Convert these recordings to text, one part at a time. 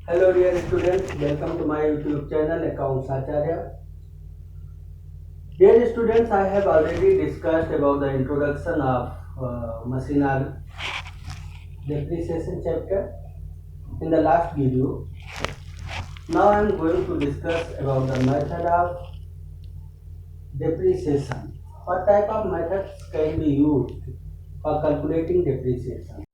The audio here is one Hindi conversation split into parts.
Hello dear students, welcome to my YouTube channel Accounts Acharya. Dear students, I have already discussed about the introduction of machinery depreciation chapter in the last video. Now I am going to discuss about the method of depreciation. What type of methods can be used for calculating depreciation?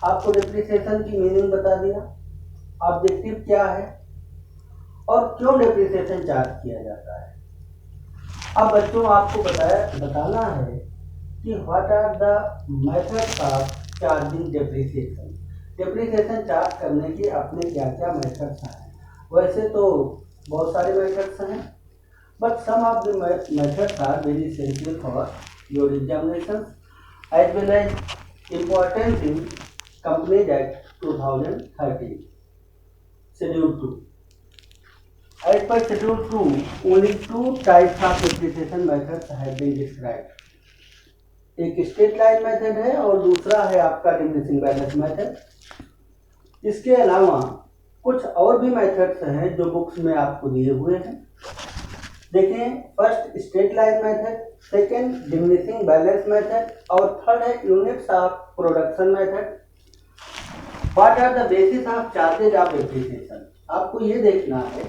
आपको डेप्रिसिएशन की मीनिंग बता दिया, ऑब्जेक्टिव क्या है और क्यों डेप्रिसिएशन चार्ज किया जाता है। अब बच्चों आपको बताना है कि what are the methods of charging depreciation. Depreciation charge करने के अपने क्या क्या मेथड्स हैं। वैसे तो बहुत सारे मेथड्स हैं, but some of the methods are very essential for your examination as well as important in Companies Act 2013. Schedule 2. As per Schedule 2, only two types of depreciation methods have been described. एक स्ट्रेट लाइन मेथड है और दूसरा है आपका डिमिनिशिंग बैलेंस मेथड। इसके अलावा कुछ और भी मेथड्स हैं जो बुक्स में आपको दिए हुए हैं। देखें, first straight line method, second diminishing balance method और थर्ड है units of production method. What are the basis of charges of depreciation? आपको ये देखना है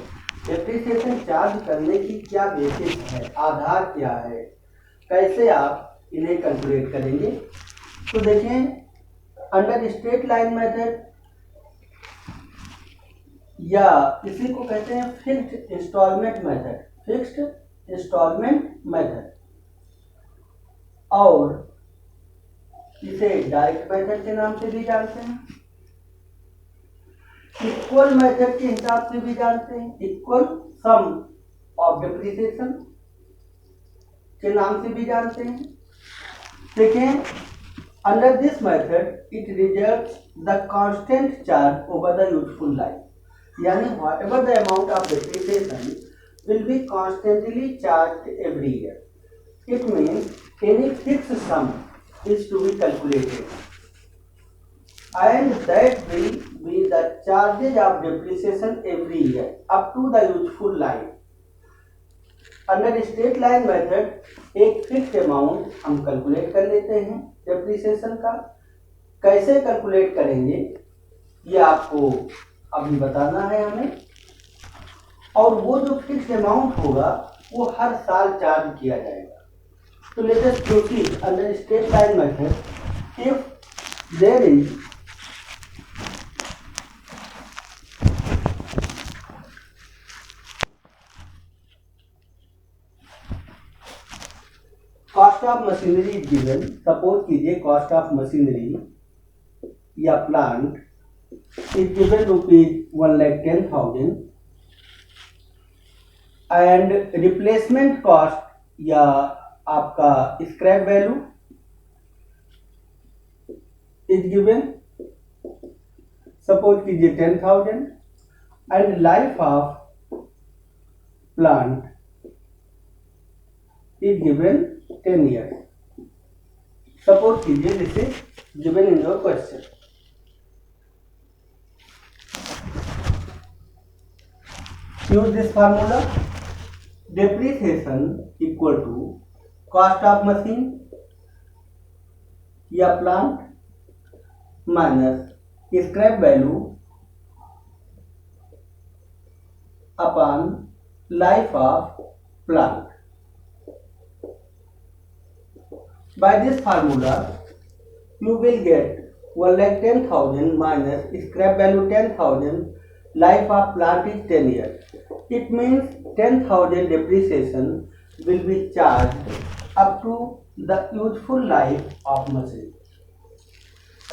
डेप्रिसिएशन चार्ज करने की क्या बेसिस है, आधार क्या है, कैसे आप इन्हें कैलकुलेट करेंगे। तो देखें, अंडर स्ट्रेट लाइन मेथड या इसी को कहते हैं fixed installment method, fixed installment method, और इसे डायरेक्ट मेथड के नाम से भी जानते हैं, इक्वल मेथड के हिसाब से भी जानते हैं, इक्वल सम ऑफ डेप्रिसिएशन के नाम से भी जानते हैं। देखें, under this method it results the constant charge over the useful life, यानी whatever the amount of depreciation will be constantly charge every year. It means any fixed sum is to be calculated and that will be the charges of depreciation every year up to the useful life. Under straight line method एक फिक्स्ड अमाउंट हम कैलकुलेट कर लेते हैं डेप्रिसिएशन का। कैसे कैलकुलेट करेंगे ये आपको अभी बताना है हमें, और वो जो फिक्स्ड अमाउंट होगा वो हर साल चार्ज किया जाएगा। तो let us proceed under straight line method. If there is cost of machinery is given, suppose कीजिए कॉस्ट ऑफ मशीनरी या plant is given ₹1,10,000 and replacement cost या आपका scrap value is given, suppose कीजिए 10,000 and life of plant is given 10 years. Suppose कीजिए this is given in your question. Use this formula. Depreciation equal to cost of machine या plant minus scrap value upon life of plant. By this formula, you will get 1,10,000 minus scrap value 10,000, life of plant is 10 years. It means 10,000 depreciation will be charged up to the useful life of machine.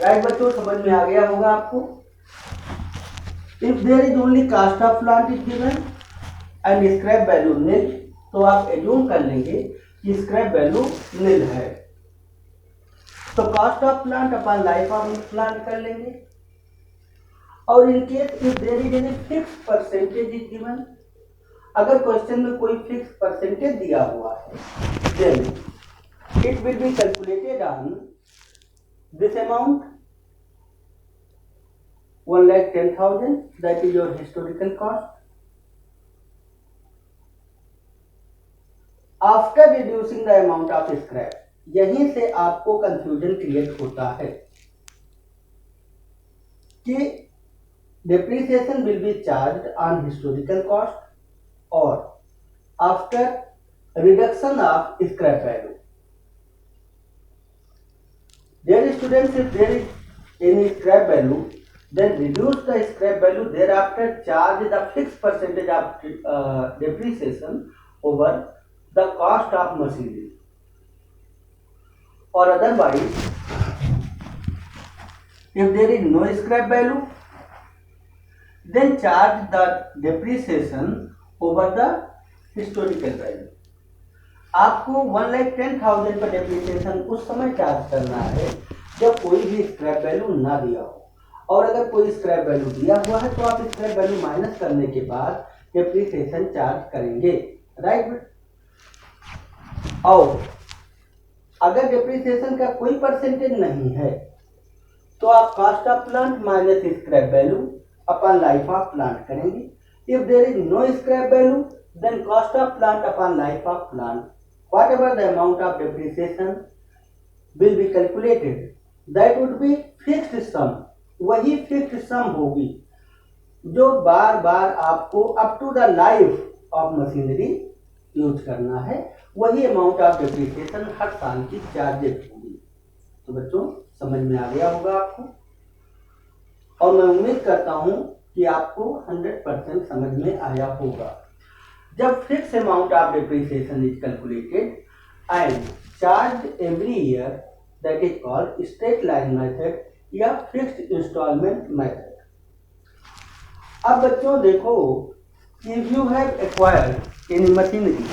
Right बच्चों, समझ में आ गया होगा आपको। If there is only cost of plant is given and scrap value nil, तो आप एज्यूम कर लेंगे कि स्क्रैप वैल्यू nil है, तो cost of plant upon life of plant कर लेंगे। और in case if there is any fix percentage is given, अगर क्वेश्चन में कोई फिक्स परसेंटेज दिया हुआ है then it will be calculated on this amount 1,10,000, that is your historical cost. After reducing the amount of scrap, यहीं से आपको कंफ्यूजन क्रिएट होता है कि depreciation will be charged on historical cost or after reduction of scrap value. Dear students, if there is any scrap value, then reduce the scrap value, thereafter charge the fixed percentage of depreciation over the cost of machinery. Or otherwise, if there is no scrap value, then charge the depreciation over the historical value. आपको 1,10,000 का डेप्रिसिएशन उस समय चार्ज करना है जब कोई भी स्क्रैप वैल्यू ना दिया हो, और अगर कोई स्क्रैप वैल्यू दिया हुआ है तो आप स्क्रैप वैल्यू माइनस करने के बाद डेप्रिसिएशन चार्ज करेंगे, राइट। और अगर डेप्रिसिएशन का कोई परसेंटेज नहीं है तो आप cost of plant minus scrap value upon life of plant करेंगे। If there is no scrap value, then cost of plant upon life of plant, whatever the amount of depreciation will be calculated, that would be fixed sum, वही fixed sum होगी जो बार बार आपको up to the life of machinery use करना है, वही अमाउंट ऑफ डेप्रिसिएशन हर साल की चार्जेस होगी। तो बच्चों समझ में आ गया होगा आपको, और मैं उम्मीद करता हूं कि आपको 100% समझ में आया होगा। जब fix amount of depreciation is calculated and charge every year, that is called straight line method या फिक्स्ड इंस्टॉलमेंट मेथड। अब बच्चों देखो, if you have acquired any machinery,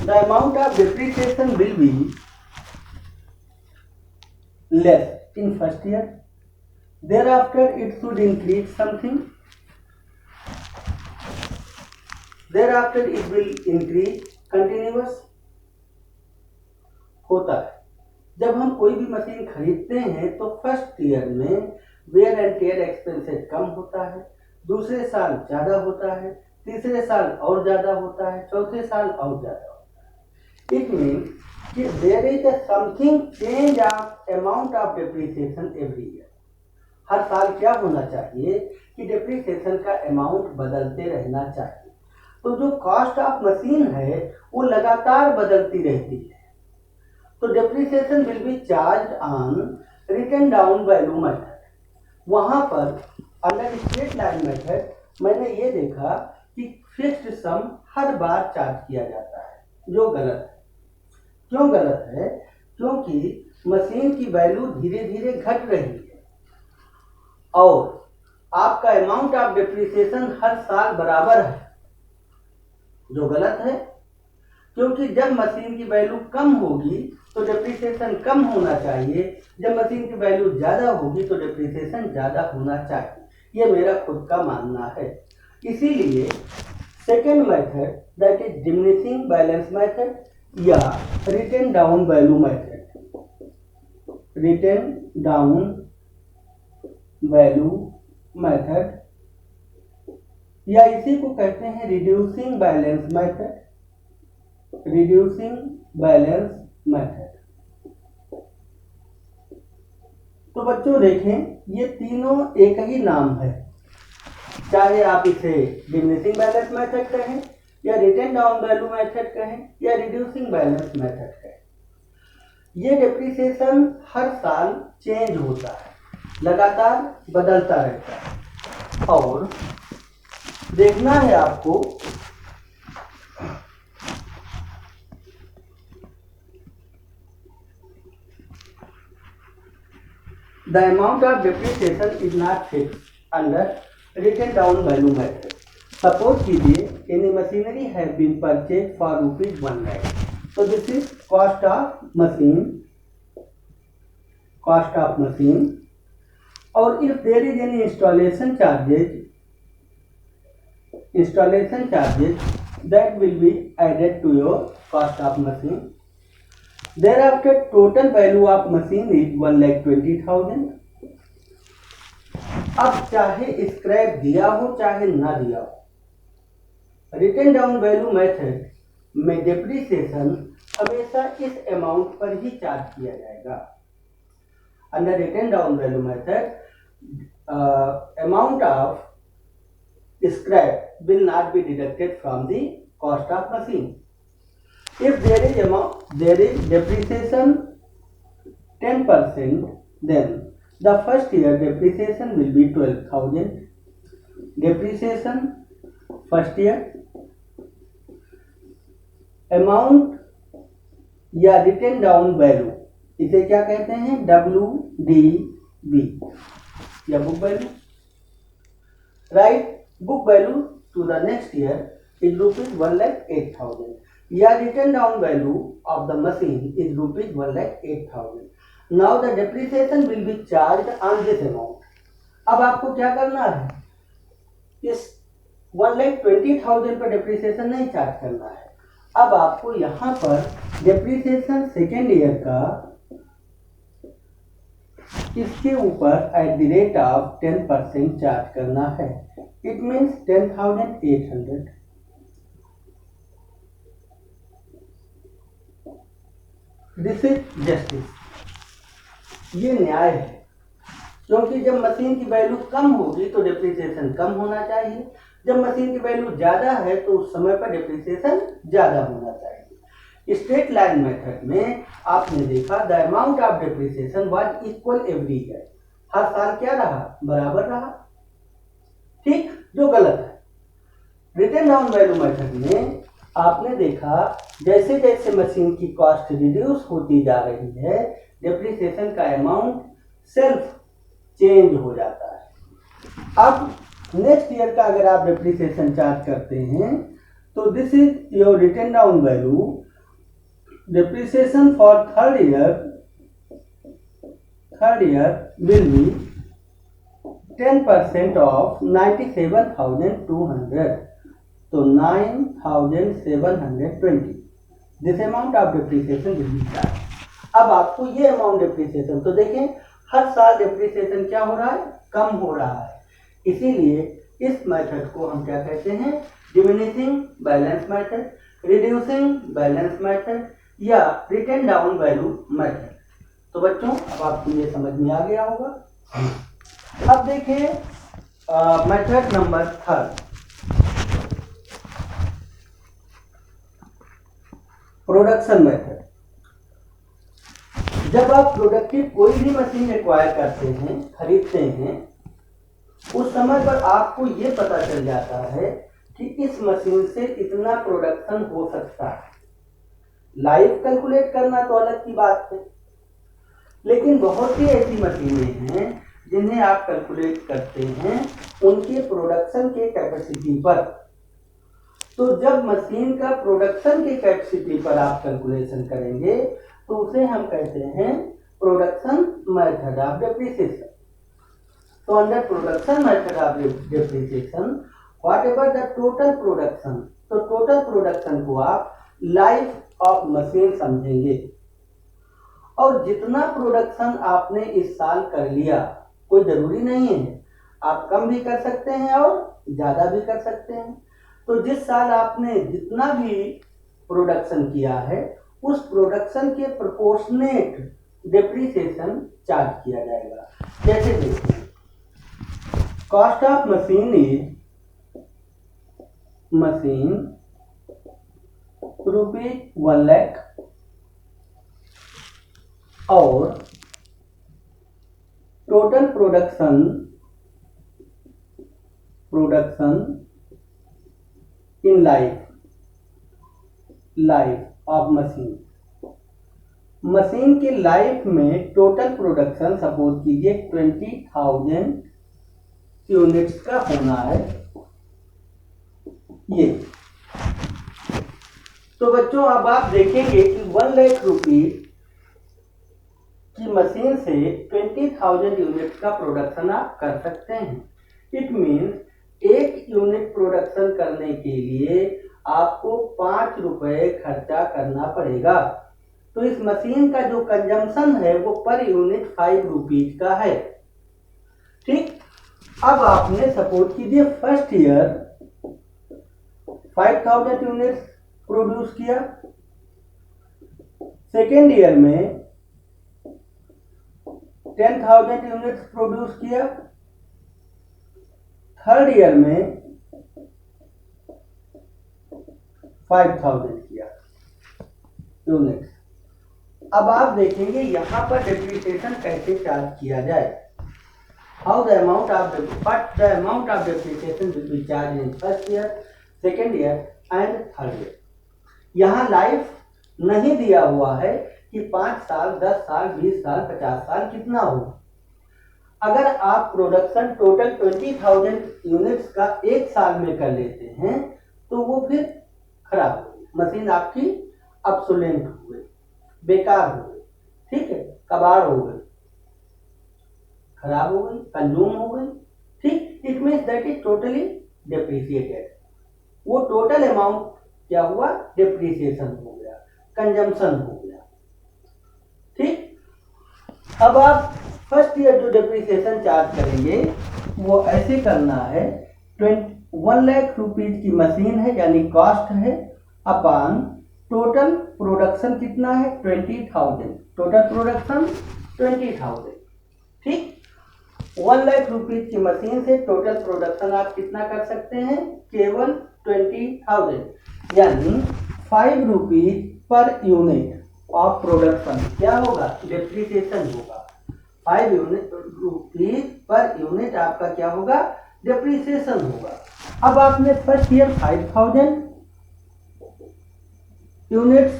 the amount of depreciation will be less in first year, thereafter it should increase something, thereafter it will increase continuous होता है। जब हम कोई भी मशीन खरीदते हैं तो फर्स्ट ईयर में वेयर एंड टेयर एक्सपेंसेस कम होता है, दूसरे साल ज़्यादा होता है, तीसरे साल और ज़्यादा होता है, चौथे साल और ज़्यादा होता है। इट मीन्स कि there is a something change of amount of depreciation every year. हर साल क्या होना चाहिए कि डेप्रिसिएशन का अमाउंट बदलते रहना चाहिए। तो जो कॉस्ट ऑफ मशीन है वो लगातार बदलती रहती है। तो depreciation will be charge on written down value method. वहाँ पर अंडर स्ट्रेट लाइन मेथड मैंने ये देखा कि फिक्स्ड सम हर बार चार्ज किया जाता है, जो गलत है। क्यों गलत है? क्योंकि मशीन की वैल्यू धीरे धीरे घट रही है और आपका अमाउंट ऑफ डेप्रिसिएशन हर साल बराबर है, जो गलत है। क्योंकि जब मशीन की वैल्यू कम होगी तो डेप्रिसिएशन कम होना चाहिए, जब मशीन की वैल्यू ज़्यादा होगी तो डेप्रिसिएशन ज़्यादा होना चाहिए। ये मेरा खुद का मानना है। इसीलिए second method, that is diminishing balance method या written down value method, written down value method, या इसी को कहते हैं reducing balance method, reducing balance method. तो बच्चों देखें, ये तीनों एक ही नाम है, चाहे आप इसे डिमिनिशिंग बैलेंस मेथड कहें या रिटन डाउन वैल्यू मेथड कहें या रिड्यूसिंग बैलेंस मेथड कहें। ये डेप्रिसिएशन हर साल चेंज होता है, लगातार बदलता रहता है, और देखना है आपको the amount of depreciation is not fixed under written down value method. Suppose कीजिए any machinery have been purchased for rupees 1 lakh. So this is cost of machine, cost of machine. और if there is any installation charges that will be added to your cost of machine. Thereafter total value of machine is 1,20,000। अब चाहे स्क्रैप दिया हो चाहे ना दिया हो, रिटन डाउन वैल्यू मेथड में डिप्रिसिएशन हमेशा इस अमाउंट पर ही चार्ज किया जाएगा। Under written down value method amount of scrap will not be deducted from the cost of machine. If there is depreciation 10%, then the first year depreciation will be 12,000. Depreciation first year amount या रिटन डाउन वैल्यू, इसे क्या कहते हैं, WDV या book value, right. Book value to the next year is rupees 1,08,000 या return down value of the machine is rupees 1,08,000. Now the depreciation will be charged on this amount. अब आपको क्या करना है, इस 1,20,000 पर depreciation नहीं चार्ज करना है। अब आपको यहाँ पर depreciation सेकेंड ईयर का इसके ऊपर at the rate of 10% charge करना है। It means 10,800। This is justice। ये न्याय है, क्योंकि जब मशीन की वैल्यू कम होगी तो डिप्रिसिएशन कम होना चाहिए, जब मशीन की वैल्यू ज्यादा है तो उस समय पर डिप्रिसिएशन ज्यादा होना चाहिए। स्ट्रेट लाइन मेथड में आपने देखा the amount of depreciation was equal every year, हर साल क्या रहा, बराबर रहा, ठीक, जो गलत है। रिटन डाउन वैल्यू मेथड में आपने देखा जैसे जैसे मशीन की कॉस्ट रिड्यूस होती जा रही है, डिप्रिसिएशन का अमाउंट सेल्फ चेंज हो जाता है। अब नेक्स्ट ईयर का अगर आप डिप्रिसिएशन चार्ज करते हैं तो this is your written down value, depreciation for third year will be 10% of 97,200, तो 9,720। This amount of depreciation will be charge. अब आपको ये अमाउंट डिप्रिसिएशन, तो देखें हर साल डिप्रिसिएशन क्या हो रहा है, कम हो रहा है, इसीलिए इस मेथड को हम क्या कहते हैं, diminishing balance method, reducing balance method या रिटन डाउन वैल्यू मेथड। तो बच्चों अब आपको ये समझ में आ गया होगा। अब देखिए method number third, production method. जब आप प्रोडक्टिव कोई भी मशीन एक्वायर करते हैं, खरीदते हैं, उस समय पर आपको ये पता चल जाता है कि इस मशीन से इतना प्रोडक्शन हो सकता है। लाइफ कैलकुलेट करना तो अलग की बात है, लेकिन बहुत सी ऐसी मशीनें हैं जिन्हें आप कैलकुलेट करते हैं उनके प्रोडक्शन के कैपेसिटी पर। तो जब मशीन का प्रोडक्शन के कैपेसिटी पर आप कैलकुलेशन करेंगे तो उसे हम कहते हैं प्रोडक्शन मेथड ऑफ डिप्रिसिएशन। तो under production method of depreciation whatever the total production, तो टोटल प्रोडक्शन को आप लाइफ ऑफ मशीन समझेंगे, और जितना प्रोडक्शन आपने इस साल कर लिया, कोई जरूरी नहीं है, आप कम भी कर सकते हैं और ज्यादा भी कर सकते हैं। तो जिस साल आपने जितना भी प्रोडक्शन किया है उस प्रोडक्शन के प्रोपोर्शनेट डिप्रिसिएशन चार्ज किया जाएगा। जैसे देखिए कॉस्ट ऑफ मशीन इज ₹1,00,000 और total production in life of machine की लाइफ में टोटल प्रोडक्शन सपोज कीजिए 20,000 यूनिट्स का होना है ये। तो बच्चों अब आप देखेंगे कि 1,00,000 रुपीज की मशीन से 20,000 यूनिट का प्रोडक्शन आप कर सकते हैं। इट मीन्स एक यूनिट प्रोडक्शन करने के लिए आपको 5 रुपए खर्चा करना पड़ेगा। तो इस मशीन का जो कंजम्पशन है वो पर यूनिट 5 रुपीज का है। ठीक, अब आपने सपोज कीजिए फर्स्ट ईयर 5000 यूनिट्स प्रोड्यूस किया, सेकेंड ईयर में 10,000 यूनिट्स प्रोड्यूस किया, थर्ड ईयर में 5,000 किया यूनिट्स। अब आप देखेंगे यहां पर डेप्रिसिएशन कैसे चार्ज किया जाए। How the amount of depreciation will be charge in first year, second year and third year. यहाँ लाइफ नहीं दिया हुआ है कि 5 साल, 10 साल, 20 साल, 50 साल कितना हो। अगर आप प्रोडक्शन टोटल 20,000 यूनिट्स का एक साल में कर लेते हैं तो वो फिर खराब हो गई, मशीन आपकी ऑब्सोलेंट हो गई, बेकार हो गई, ठीक है, कबाड़ हो गई, खराब हो गई, कंज्यूम हो गई। ठीक, it means that is totally depreciated. वो टोटल अमाउंट क्या हुआ, डेप्रिसिएशन हो गया, कंजम्पशन हो गया। ठीक, अब आप फर्स्ट ईयर जो डेप्रिसिएशन चार्ज करेंगे वो ऐसे करना है, 1 लाख रुपीज की मशीन है यानी कॉस्ट है, अपॉन टोटल प्रोडक्शन कितना है 20,000, टोटल प्रोडक्शन 20,000। ठीक, 1 लाख रुपीज की मशीन से टोटल प्रोडक्शन आप कितना कर सकते हैं, केवल 20,000, यानी 5 rupees per unit of production क्या होगा, डेप्रिसिएशन होगा। 5 रुपीज पर यूनिट आपका क्या होगा, डेप्रिसिएशन होगा। अब आपने फर्स्ट ईयर 5,000 यूनिट्स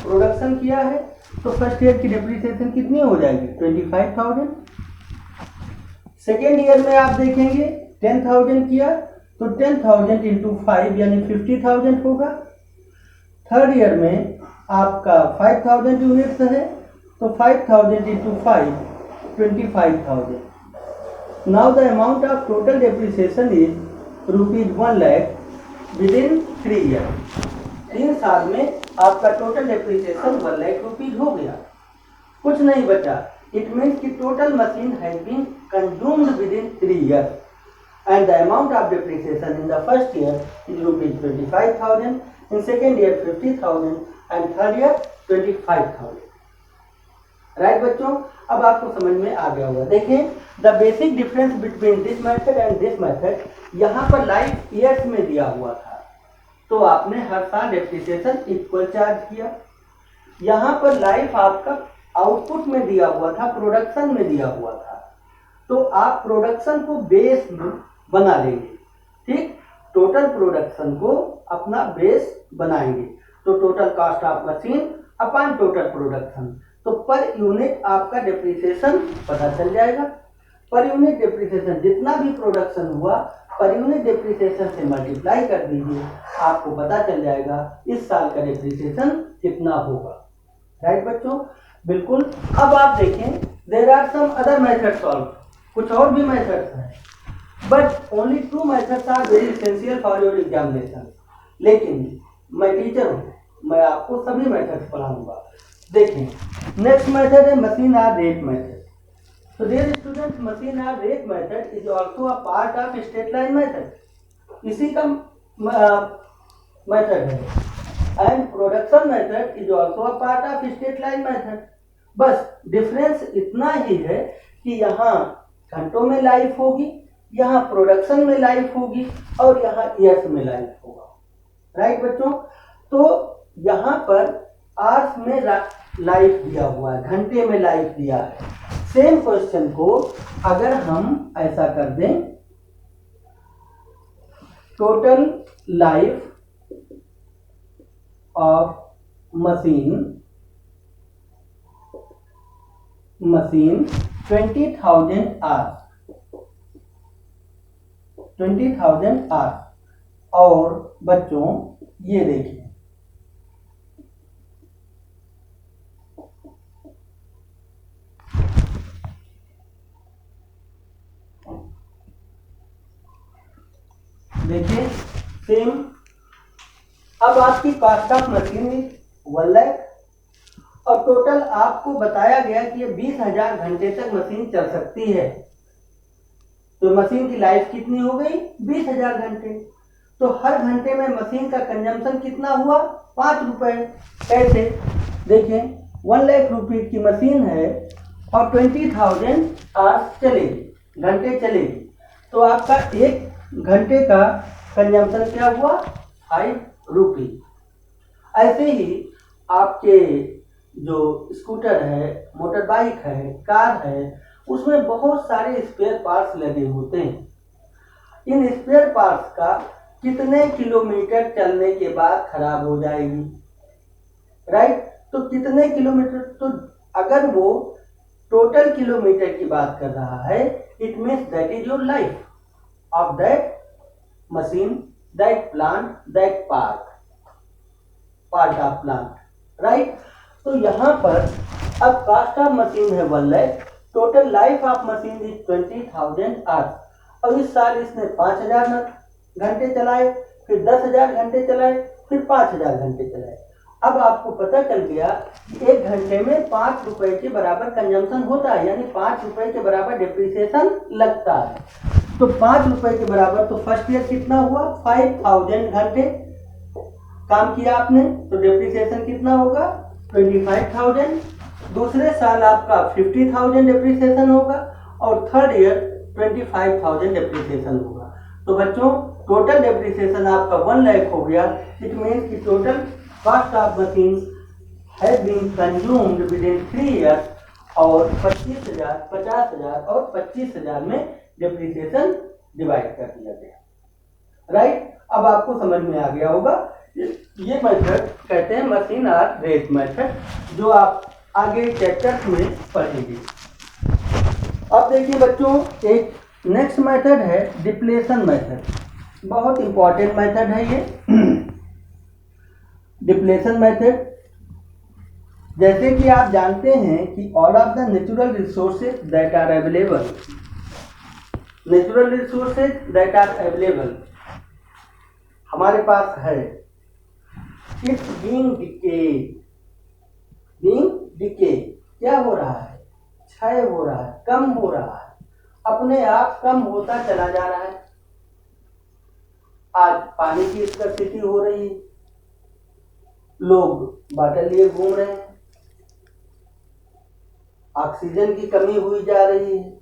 प्रोडक्शन किया है तो फर्स्ट ईयर की डेप्रिसिएशन कितनी हो जाएगी, 25,000। सेकेंड ईयर में आप देखेंगे 10,000 किया तो 10,000 इंटू 5 यानी 50,000 होगा। थर्ड ईयर में आपका 5,000 यूनिट्स है तो 5,000 into 5 25,000। Now the amount of total depreciation is rupees 1 lakh with in 3 year. 3 साल में आपका टोटल डेप्रिसिएशन 1 लाख रुपीज हो गया, कुछ नहीं बचा। इट मीन्स कि total machine has been consumed within 3 year and the amount of depreciation in the first year is rupees 25,000, in second year 50,000 and third year 25,000। Right बच्चों, अब आपको समझ में आ गया होगा। देखें the basic difference between this method and this method, यहाँ पर लाइफ ईयर्स में दिया हुआ था तो आपने हर साल डेप्रिसिएशन इक्वल चार्ज किया। यहाँ पर लाइफ आपका आउटपुट में दिया हुआ था, प्रोडक्शन में दिया हुआ था, तो आप प्रोडक्शन को बेस बना लेंगे। ठीक, टोटल प्रोडक्शन को अपना बेस बनाएंगे तो total cost of machine upon total production, तो पर यूनिट आपका डेप्रिसिएशन पता चल जाएगा। पर यूनिट डेप्रिसिएशन जितना भी प्रोडक्शन हुआ पर यूनिट डेप्रिसिएशन से मल्टीप्लाई कर दीजिए, आपको पता चल जाएगा इस साल का डेप्रिसिएशन कितना होगा। राइट बच्चों, बिल्कुल। अब आप देखें there are some other method solve, कुछ और भी मेथड्स हैं, but only 2 methods are very essential for your examination. लेकिन मैं टीचर हूँ, मैं आपको सभी मेथड्स पढ़ाऊंगा। देखें नेक्स्ट मेथड है machine hour rate method. So dear students, machine or rate method is also a part of straight line method. इसी का मेथड है and production method is also a part of straight line method. बस डिफरेंस इतना ही है कि यहाँ घंटों में लाइफ होगी, यहाँ प्रोडक्शन में लाइफ होगी और यहाँ ईयर्स में लाइफ होगा। राइट बच्चों, तो यहाँ पर आवर्स में लाइफ दिया हुआ है, घंटे में लाइफ दिया है। सेम क्वेश्चन को अगर हम ऐसा कर दें, total life of machine 20,000 hours, 20,000 hours. और बच्चों ये देखिए देखिए सेम। अब आपकी कॉस्ट ऑफ मशीन 1 लाख और टोटल आपको बताया गया कि ये 20,000 घंटे तक मशीन चल सकती है। तो मशीन की लाइफ कितनी हो गई? 20,000 घंटे। तो हर घंटे में मशीन का कंजम्पशन कितना हुआ? 5 रुपए। कैसे? देखिए 1 लाख रुपए की मशीन है और 20,000 आवर्स चलेगी, घंटे चलेगी, तो आपका एक घंटे का कंजम्पशन क्या हुआ? 5 रुपये। ऐसे ही आपके जो स्कूटर है, मोटर बाइक है, कार है, उसमें बहुत सारे स्पेयर पार्ट्स लगे होते हैं। इन स्पेयर पार्ट्स का कितने किलोमीटर चलने के बाद खराब हो जाएगी, राइट? तो कितने किलोमीटर, तो अगर वो टोटल किलोमीटर की बात कर रहा है, it means that is your life of that machine, that plant, that part of plant, right? तो यहाँ पर अब कॉस्ट ऑफ मशीन है 1 lakh, total life of machine is 20,000 hours. और इस साल इसने 5,000 घंटे चलाए, फिर 10,000 घंटे चलाए, फिर 5,000 घंटे चलाए। अब आपको पता चल गया कि एक घंटे में 5 रुपए के बराबर कंजम्पशन होता है, यानी 5 रुपए के बराबर डिप्रिसिएशन लगता है। तो 5 रुपए के बराबर, तो फर्स्ट ईयर कितना हुआ? 5,000 घंटे काम किया आपने, तो डिप्रिसिएशन कितना होगा? 25,000। दूसरे साल आपका 50,000 डिप्रिसिएशन होगा और थर्ड ईयर 25,000 डिप्रिसिएशन होगा। तो बच्चों टोटल डिप्रिसिएशन आपका 1 लाख हो गया। इट मीन्स कि total cost of machine has been consumed within 3 years, और 25,000, 50,000 और 25,000 में डिप्रिसिएशन डिवाइड कर दिया गया, राइट? अब आपको समझ में आ गया होगा। ये मेथड कहते हैं मशीन आर रेट मेथड, जो आप आगे चैप्टर में पढ़ेंगे। अब देखिए बच्चों, एक नेक्स्ट मेथड है डिप्लेशन मेथड। बहुत इंपॉर्टेंट मेथड है ये डिप्लेशन मेथड। जैसे कि आप जानते हैं कि all of the natural resources that are available, natural resources that are available हमारे पास है, इट्स बीइंग डिके, क्या हो रहा है? क्षय हो रहा है, कम हो रहा है, अपने आप कम होता चला जा रहा है। आज पानी की स्कैर्सिटी हो रही है, लोग बॉटल लिए घूम रहे हैं, ऑक्सीजन की कमी हुई जा रही है,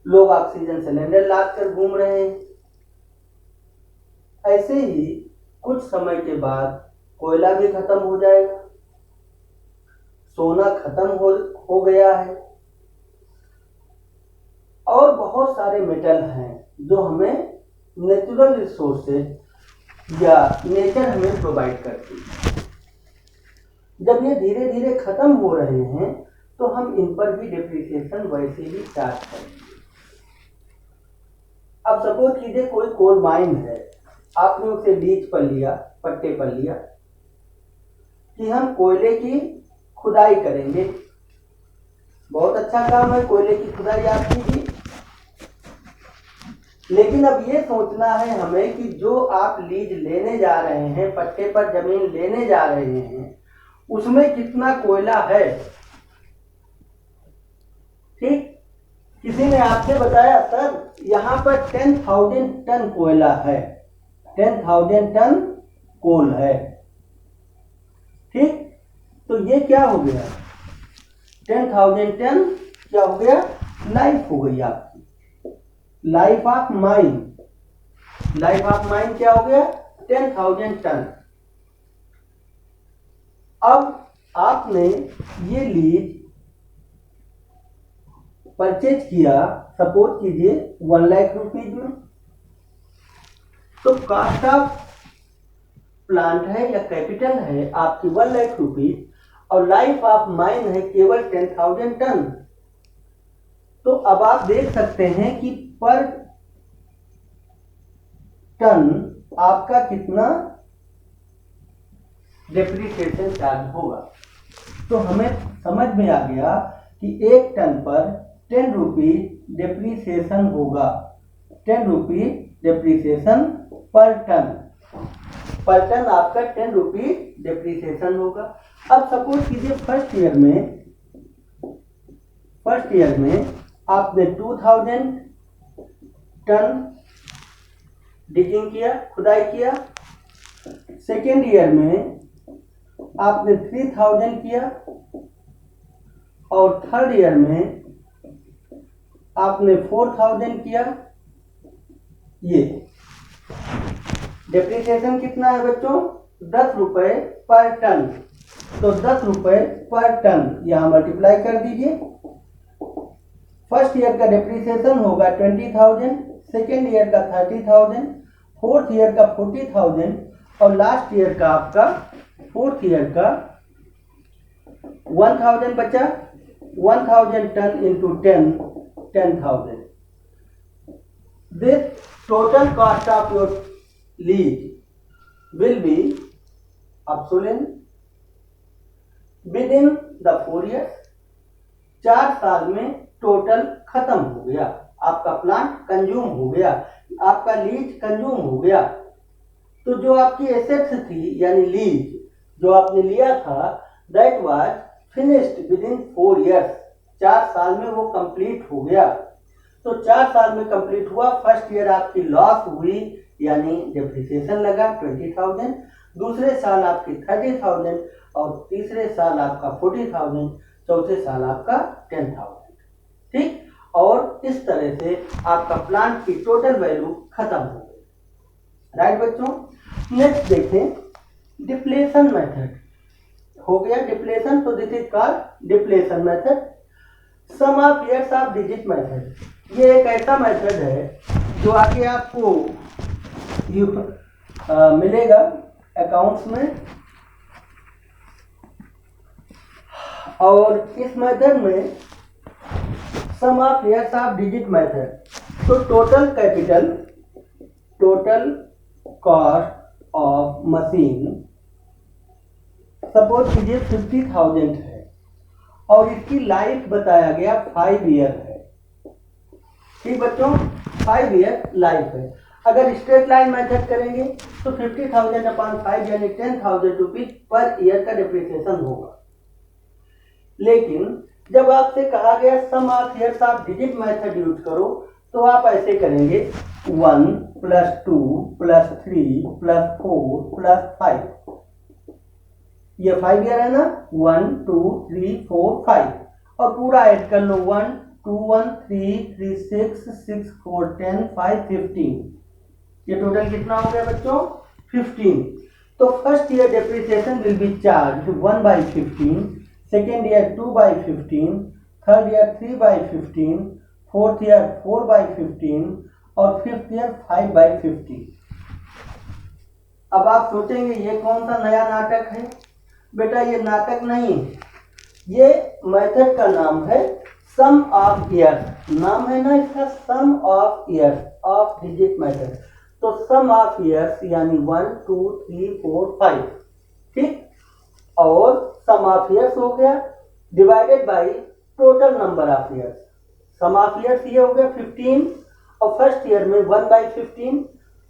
लोग ऑक्सीजन सिलेंडर लाद कर घूम रहे हैं। ऐसे ही कुछ समय के बाद कोयला भी खत्म हो जाएगा, सोना खत्म हो गया है, और बहुत सारे मेटल हैं जो हमें नेचुरल रिसोर्सेज या नेचर हमें प्रोवाइड करती है। जब ये धीरे धीरे खत्म हो रहे हैं तो हम इन पर भी डिप्रिसिएशन वैसे ही चार्ज करेंगे। अब सपोज कीजिए कोई कोल माइन है, आपने उसे लीज पर लिया, पट्टे पर लिया कि हम कोयले की खुदाई करेंगे। बहुत अच्छा काम है, कोयले की खुदाई आप कीजिए, लेकिन अब ये सोचना है हमें कि जो आप लीज लेने जा रहे हैं, पट्टे पर जमीन लेने जा रहे हैं, उसमें कितना कोयला है। ठीक, किसी ने आपसे बताया सर यहाँ पर 10,000 टन कोयला है, 10,000 टन कोल है। ठीक, तो ये क्या हो गया? 10,000 टन क्या हो गया? लाइफ हो गई आपकी, life of mine. Life of mine क्या हो गया? 10,000 टन। अब आपने ये लीज परचेज किया, सपोज कीजिए 1 लाख रुपीज में, तो कॉस्ट ऑफ प्लांट है या कैपिटल है आपकी 1 लाख रुपीज, और लाइफ ऑफ माइन है केवल 10,000 टन। तो अब आप देख सकते हैं कि पर टन आपका कितना डिप्रिसिएशन चार्ज होगा। तो हमें समझ में आ गया कि 1 टन पर 10 रुपीज डिप्रिसिएशन होगा, 10 रुपीज डिप्रिसिएशन पर टन। पर टन आपका 10 रुपीज डिप्रिसिएशन होगा। अब सपोज कीजिए फर्स्ट ईयर में आपने 2000 टन डिगिंग किया, खुदाई किया। सेकेंड ईयर में आपने 3000 किया और थर्ड ईयर में आपने 4000 किया। ये डेप्रिसिएशन कितना है बच्चों? 10 रुपए पर टन। तो 10 रुपए पर टन यहां मल्टीप्लाई कर दीजिए। फर्स्ट ईयर का डेप्रिसिएशन होगा 20,000, सेकेंड ईयर का 30,000, फोर्थ ईयर का 40,000 और लास्ट ईयर का आपका फोर्थ ईयर का 1000 बचा। 1000 ton into 10,000। This total cost of your lease will be obsolete within the 4 years। 4 साल में टोटल खत्म हो गया, आपका प्लांट कंज्यूम हो गया, आपका लीज कंज्यूम हो गया। तो जो आपकी एसेट्स थी यानी लीज जो आपने लिया था that was finished with in 4 years. 4 साल में वो कंप्लीट हो गया। तो 4 साल में कंप्लीट हुआ। फर्स्ट ईयर आपकी लॉस हुई यानी डेप्रिसिएशन लगा 20,000, दूसरे साल आपकी 30,000 और तीसरे साल आपका 40,000, चौथे साल आपका 10,000। ठीक, और इस तरह से आपका प्लांट की टोटल वैल्यू खत्म हो गई। राइट बच्चों, नेक्स्ट देखें डिप्लेशन मेथड। हो गया डिप्लेशन, तो this is called depletion method. Sum of years of digit method, ये एक ऐसा मेथड है जो आगे आपको मिलेगा अकाउंट्स में। और इस मेथड में sum of years of digit method, तो total capital, total cost of machine suppose कीजिए 50,000 है और इसकी लाइफ बताया गया 5 ईयर है। ठीक बच्चों, 5 ईयर लाइफ है। अगर स्ट्रेट लाइन मेथड करेंगे तो 50,000 अपॉन 5 यानी 10,000 रुपीज पर ईयर का डिप्रिसिएशन होगा। लेकिन जब आपसे कहा गया sum of years of digit method use करो तो आप ऐसे करेंगे 1 + 2 + 3 + 4 + 5। ये 5 ईयर है ना, 1 2 3 4 5 और पूरा ऐड कर लो 1 2 1 3 3 6 6 4 10 5 15। ये टोटल कितना हो गया बच्चों? 15। तो first year depreciation will be charge 1/15, second year 2/15, third year 3/15, fourth year 4/15 और फिफ्थ ईयर 5/15। अब आप सोचेंगे ये कौन सा नया नाटक है? बेटा ये नाटक नहीं, ये मेथड का नाम है सम ऑफ ईयर्स। नाम है ना इसका sum of years of digit method. तो सम ऑफ ईयर्स यानी 1 2 3 4 5। ठीक, और सम ऑफ ईयर्स हो गया divided by total number of years. Sum of years ये हो गया 15 और फर्स्ट ईयर में 1/15,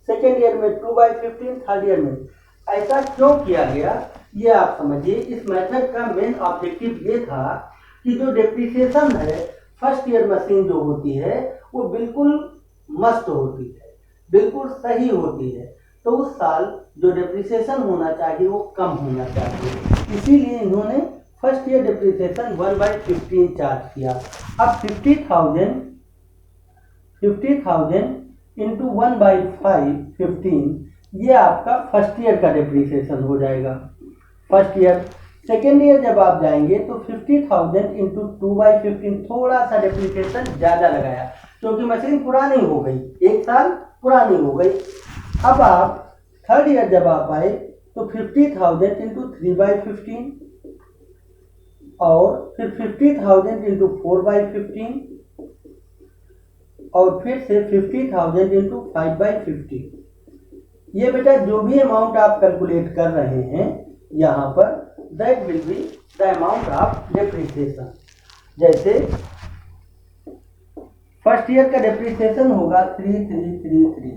सेकेंड ईयर में 2/15, थर्ड ईयर में। ऐसा क्यों किया गया ये आप समझिए। इस मेथड का मेन ऑब्जेक्टिव ये था कि जो डेप्रिसिएशन है फर्स्ट ईयर मशीन जो होती है वो बिल्कुल मस्त होती है, बिल्कुल सही होती है। तो उस साल जो डेप्रिसिएशन होना चाहिए वो कम होना चाहिए, इसीलिए इन्होंने फर्स्ट ईयर डेप्रिसिएशन 1/15 चार्ज किया। अब 50,000 इंटू 1/15 ये आपका फर्स्ट ईयर का डेप्रिसिएशन हो जाएगा। First year. सेकेंड ईयर जब आप जाएंगे तो 50,000 इंटू 2/15, थोड़ा सा डेप्रिसिएशन ज़्यादा लगाया क्योंकि मशीन पुरानी हो गई, 1 साल पुरानी हो गई। अब आप थर्ड ईयर जब आप आए तो 50,000 इंटू 3/15 और फिर 50,000 इंटू 4/15 और फिर से 50,000 इंटू 5/15। ये बेटा जो भी अमाउंट आप कैलकुलेट कर रहे हैं यहाँ पर that will be the amount of depreciation. जैसे फर्स्ट ईयर का डेप्रिसिएशन होगा 3333,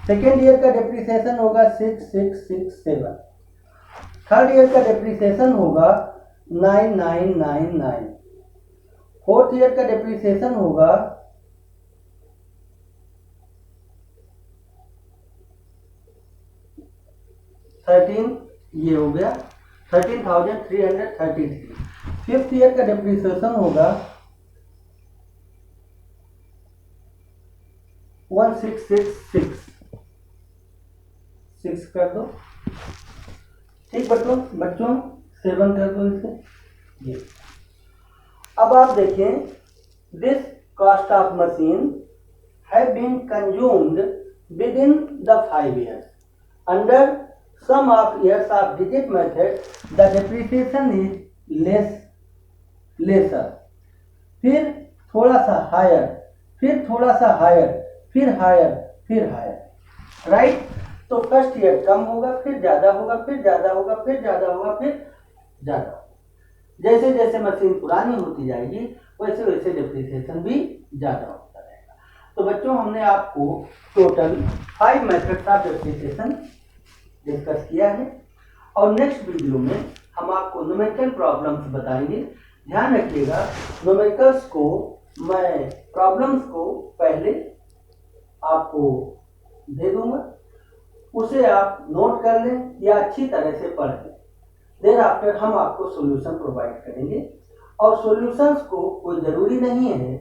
सेकेंड ईयर का डेप्रिसिएशन होगा 6667, थर्ड ईयर का डेप्रिसिएशन होगा 9999। फोर्थ ईयर का डेप्रिसिएशन होगा 13, ये हो गया 13,333। फिफ्थ ईयर का डेप्रिसिएशन होगा 1666। 6 कर दो, ठीक बच्चों 7 कर दो इसे, ये। अब आप देखें, this cost of machine have been consumed within the 5 years under sum of years of digit method, the depreciation is lesser। फिर थोड़ा सा हायर, फिर थोड़ा सा हायर, फिर हायर, फिर हायर, राइट। तो फर्स्ट ईयर कम होगा, फिर ज्यादा होगा, फिर ज्यादा होगा, फिर ज्यादा होगा, फिर ज्यादा होगा। जैसे जैसे मशीन पुरानी होती जाएगी वैसे वैसे डेप्रिसिएशन भी ज्यादा होता रहेगा। तो बच्चों, हमने आपको total 5 methods of depreciation discuss किया है, और नेक्स्ट वीडियो में हम आपको न्यूमेरिकल प्रॉब्लम्स बताएंगे। ध्यान रखिएगा, न्यूमेरिकल्स को मैं प्रॉब्लम्स को पहले आपको दे दूंगा, उसे आप नोट कर लें या अच्छी तरह से पढ़ लें। देर आफ्टर हम आपको सॉल्यूशन प्रोवाइड करेंगे, और सॉल्यूशंस को कोई ज़रूरी नहीं है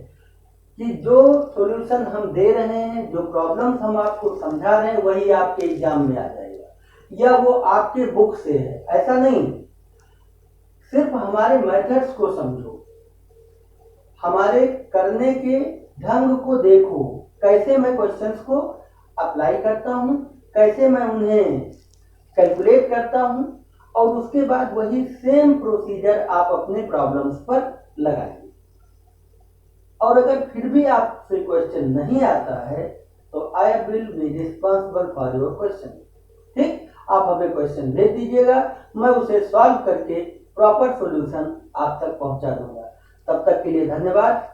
कि जो सॉल्यूशन हम दे रहे हैं, जो प्रॉब्लम्स हम आपको समझा रहे हैं, वही आपके एग्जाम में आ जाएगा या वो आपके बुक से है, ऐसा नहीं। सिर्फ हमारे मेथड्स को समझो, हमारे करने के ढंग को देखो, कैसे मैं क्वेश्चंस को अप्लाई करता हूँ, कैसे मैं उन्हें कैलकुलेट करता हूँ, और उसके बाद वही सेम प्रोसीजर आप अपने प्रॉब्लम्स पर लगाइए। और अगर फिर भी आपसे क्वेश्चन नहीं आता है तो I will be responsible for your question, ठीक। आप हमें क्वेश्चन भेज दीजिएगा, मैं उसे सॉल्व करके प्रॉपर सॉल्यूशन आप तक पहुंचा दूंगा। तब तक के लिए धन्यवाद।